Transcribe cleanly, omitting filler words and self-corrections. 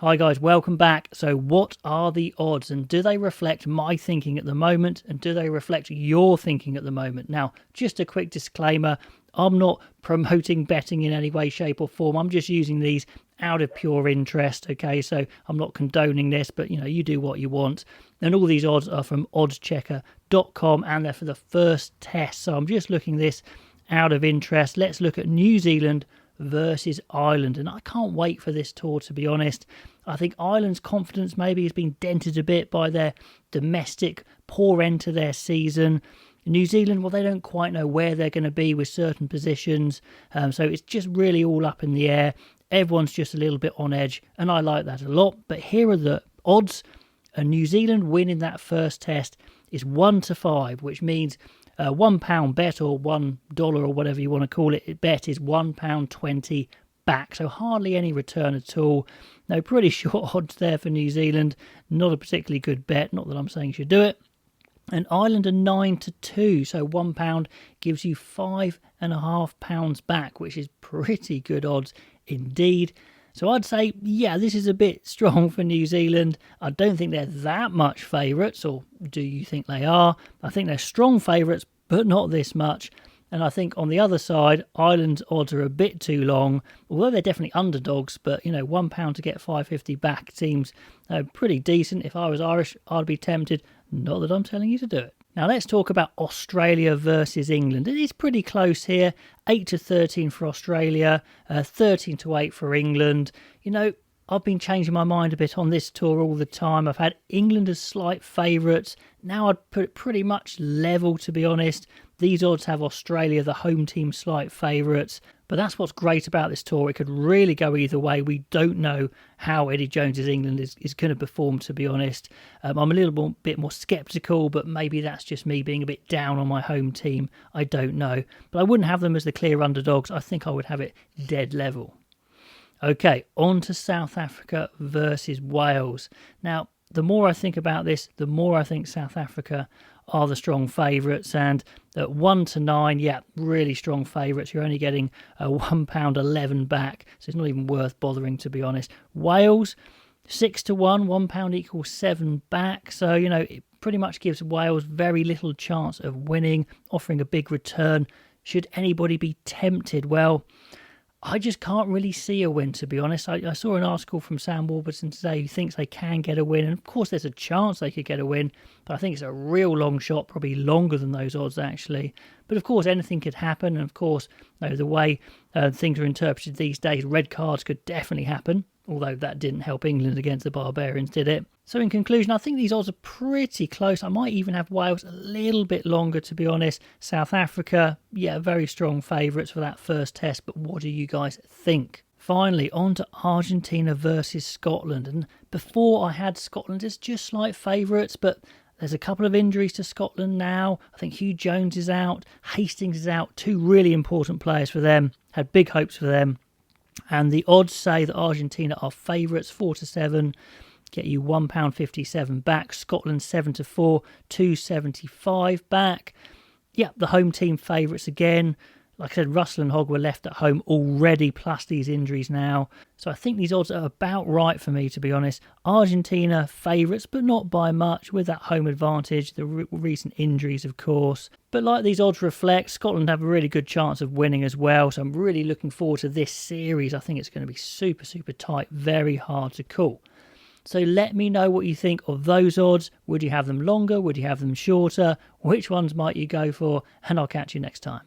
Hi guys, welcome back. So what are the odds, and do they reflect my thinking at the moment, and do they reflect your thinking at the moment? Now, just a quick disclaimer, I'm not promoting betting in any way, shape or form. I'm just using these out of pure interest, okay? So I'm not condoning this, but you do what you want. And all these odds are from oddschecker.com and they're for the first test. So I'm just looking this out of interest. Let's look at New Zealand versus Ireland, and I can't wait for this tour, to be honest. I think Ireland's confidence maybe has been dented a bit by their domestic poor end to their season. New Zealand, well, they don't quite know where they're going to be with certain positions, so it's just really all up in the air. Everyone's just a little bit on edge, and I like that a lot. But here are the odds. A New Zealand win in that first test is 1-5, which means £1 bet, or $1 or whatever you want to call it, bet is £1.20 back. So hardly any return at all. No, pretty short odds there for New Zealand. Not a particularly good bet. Not that I'm saying you should do it. And Ireland are 9-2, so £1 gives you £5.50 back, which is pretty good odds indeed. So I'd say, yeah, this is a bit strong for New Zealand. I don't think they're that much favourites, or do you think they are? I think they're strong favourites, but not this much. And I think on the other side, Ireland's odds are a bit too long, although they're definitely underdogs. But, £1 to get £5.50 back seems pretty decent. If I was Irish, I'd be tempted. Not that I'm telling you to do it. Now let's talk about Australia versus England. It is pretty close here. 8-13 for Australia, 13-8 for England. I've been changing my mind a bit on this tour all the time. I've had England as slight favourites. Now I'd put it pretty much level, to be honest. These odds have Australia, the home team, slight favourites. But that's what's great about this tour. It could really go either way. We don't know how Eddie Jones's England is going to perform, to be honest. I'm a little bit more sceptical, but maybe that's just me being a bit down on my home team. I don't know. But I wouldn't have them as the clear underdogs. I think I would have it dead level. Okay, on to South Africa versus Wales. Now, the more I think about this, the more I think South Africa are the strong favourites, and at 1-9, yeah, really strong favourites. You're only getting £1.11 back, so it's not even worth bothering, to be honest. Wales, 6-1, £1 equals 7 back, so it pretty much gives Wales very little chance of winning, offering a big return. Should anybody be tempted? Well, I just can't really see a win, to be honest. I saw an article from Sam Warburton today who thinks they can get a win. And of course, there's a chance they could get a win. But I think it's a real long shot, probably longer than those odds, actually. But of course, anything could happen. And of course, the way things are interpreted these days, red cards could definitely happen. Although that didn't help England against the Barbarians, did it? So in conclusion, I think these odds are pretty close. I might even have Wales a little bit longer, to be honest. South Africa, yeah, very strong favourites for that first test. But what do you guys think? Finally, on to Argentina versus Scotland. And before I had Scotland as just slight favourites, but there's a couple of injuries to Scotland now. I think Hugh Jones is out. Hastings is out. Two really important players for them. Had big hopes for them. And the odds say that Argentina are favourites, 4-7, get you £1.57 back. Scotland 7-4, 2.75 back. Yeah, the home team favourites again. Like I said, Russell and Hogg were left at home already, plus these injuries now. So I think these odds are about right for me, to be honest. Argentina favourites, but not by much, with that home advantage, the recent injuries, of course. But like these odds reflect, Scotland have a really good chance of winning as well. So I'm really looking forward to this series. I think it's going to be super, super tight, very hard to call. So let me know what you think of those odds. Would you have them longer? Would you have them shorter? Which ones might you go for? And I'll catch you next time.